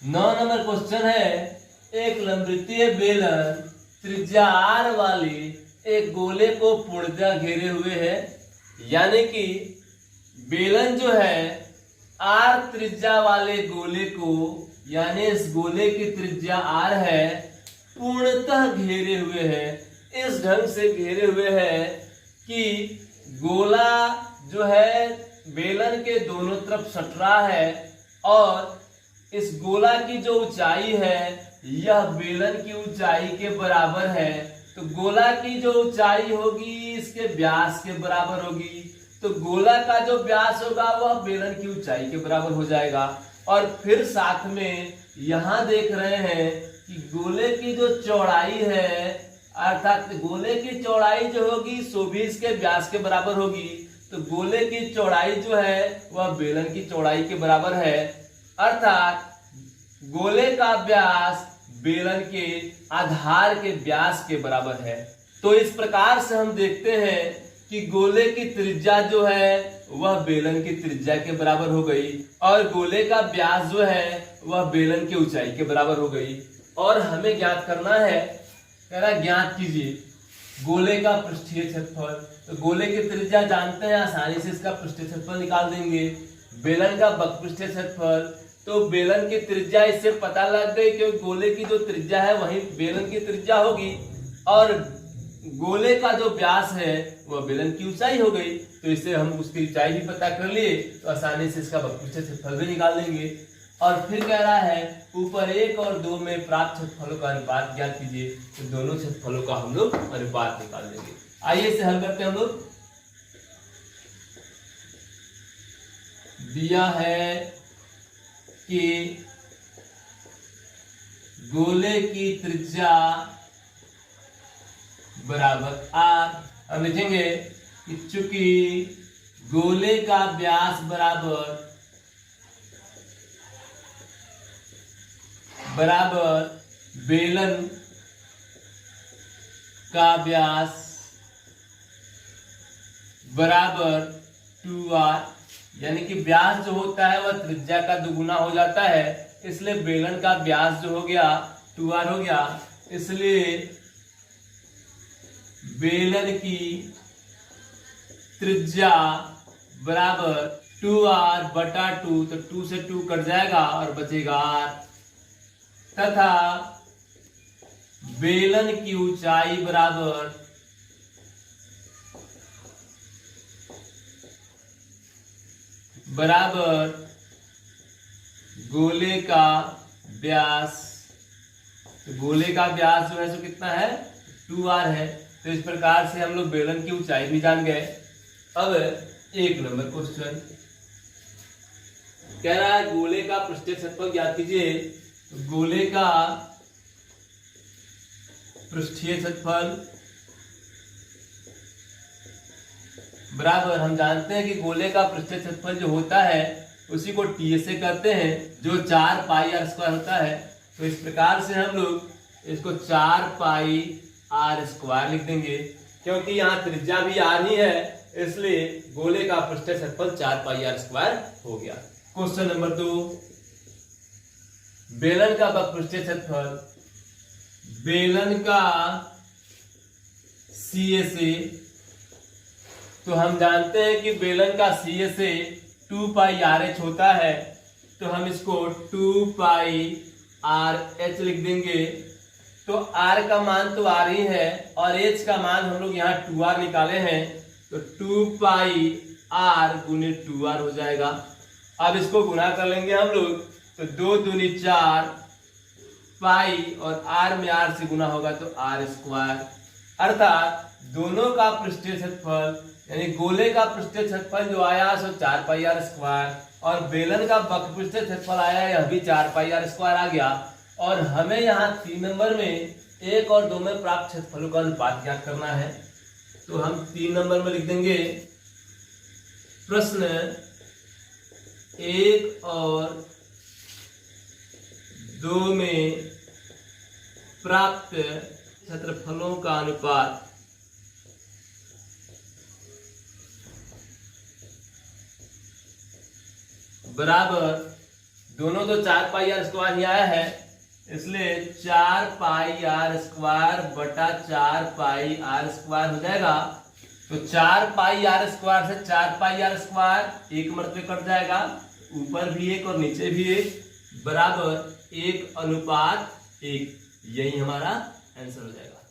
9 number question है, एक लंबवृत्तीय बेलन त्रिज्या r वाली एक गोले को पूर्णतः घेरे हुए है। यानी कि बेलन जो है r त्रिज्या वाले गोले को, यानी इस गोले की त्रिज्या r है, पूर्णतः घेरे हुए है। इस ढंग से घेरे हुए है कि गोला जो है बेलन के दोनों तरफ सट रहा है और इस गोला की जो ऊंचाई है यह बेलन की ऊंचाई के बराबर है। तो गोला की जो ऊंचाई होगी इसके व्यास के बराबर होगी, तो गोला का जो व्यास होगा वह बेलन की ऊंचाई के बराबर हो जाएगा। और फिर साथ में यहां देख रहे हैं कि गोले की जो चौड़ाई है, अर्थात गोले की चौड़ाई जो होगी सो भी इसके व्यास के बराबर होगी। तो गोले की चौड़ाई जो है वह बेलन की चौड़ाई के बराबर है, अर्थात गोले का व्यास बेलन के आधार के व्यास के बराबर है। तो इस प्रकार से हम देखते हैं कि गोले की त्रिज्या जो है वह बेलन की त्रिज्या के बराबर हो गई और गोले का व्यास जो है वह बेलन की ऊंचाई के बराबर हो गई। और हमें ज्ञात करना है, कह रहा ज्ञात कीजिए गोले का पृष्ठीय क्षेत्रफल। तो गोले की त्रिज्या जानते हैं, आसानी से इसका पृष्ठीय क्षेत्रफल निकाल देंगे। बेलन का बकपृष्ठीय क्षेत्रफल, तो बेलन की त्रिज्या इससे पता लग गई कि गोले की जो त्रिज्या है वही बेलन की त्रिज्या होगी और गोले का जो व्यास है वह बेलन की ऊंचाई हो गई। तो इससे हम उसकी ऊंचाई भी पता कर लिए, तो आसानी से इसका बकपृष्ठीय क्षेत्रफल भी निकाल देंगे। और फिर कह रहा है ऊपर 1 और 2 में प्राप्त क्षेत्रफलों का अनुपात ज्ञात कीजिए। तो दोनों क्षेत्रफलों का हम लोग अनुपात निकाल देंगे। आइए इसे हल करते हैं हम लोग। दिया है कि गोले की त्रिज्या बराबर r। अब लिखेंगे कि चूंकि गोले का व्यास बराबर बेलन का व्यास बराबर 2r, यानी कि व्यास जो होता है वह त्रिज्या का दुगुना हो जाता है, इसलिए बेलन का व्यास जो हो गया 2r हो गया। इसलिए बेलन की त्रिज्या बराबर 2r बटा 2, तो 2 से 2 कट जाएगा और बचेगा r, तथा बेलन की ऊंचाई बराबर गोले का व्यास। तो गोले का व्यास जो है सो कितना है 2r है। तो इस प्रकार से हम लोग बेलन की ऊंचाई भी जान गए। अब 1 नंबर क्वेश्चन कह रहा है गोले का पृष्ठीय क्षेत्रफल ज्ञात कीजिए। तो गोले का पृष्ठीय क्षेत्रफल बराबर, हम जानते हैं कि गोले का पृष्ठीय क्षेत्रफल जो होता है उसी को टी से करते हैं, जो 4 पाई r स्क्वायर होता है। तो इस प्रकार से हम लोग इसको 4 पाई r स्क्वायर लिख देंगे, क्योंकि यहाँ त्रिज्या भी r ही है, इसलिए गोले का पृष्ठीय क्षेत्रफल 4 पाई r स्क्वायर हो गया। क्वेश्चन नंबर 2, बेलन का बकपृष्ठीय क्षेत्रफल। बेलन का CA से, तो हम जानते हैं कि बेलन का CA से 2 पाई RH होता है, तो हम इसको 2 पाई RH लिख देंगे। तो R का मान तो R ही है और H का मान हम लोग यहाँ 2R निकाले हैं, तो 2 पाई R गुने 2R हो जाएगा। अब इसको गुना कर लेंगे हम लोग, तो 2 दूनी 4 पाई और R में R से गुना होगा तो R स्क्वायर, अर्थात दोनों का पृष्ठीय क्षेत्रफल यानी गोले का पृष्ठीय क्षेत्रफल जो आया सो 4 पाई r स्क्वायर और बेलन का बकपृष्ठीय क्षेत्रफल आया यह भी 4 पाई r स्क्वायर आ गया। और हमें यहाँ 3 नंबर में 1 और 2 में प्राप्त क्षेत्रफलों का अनुपात ज्ञात करना है। तो हम 3 नंबर में लिख देंगे प्रश्न 1 और 2 में प्राप्त क्षेत्रफलों का अनुपात बराबर दोनों तो 4 पाई आर स्क्वायर ही आया है, इसलिए 4 पाई आर स्क्वायर बटा 4 पाई आर स्क्वायर हो जाएगा। तो 4 पाई आर स्क्वायर से 4 पाई आर स्क्वायर एक मरतबे कट जाएगा, ऊपर भी एक और नीचे भी एक, बराबर 1:1। यही हमारा आंसर हो जाएगा।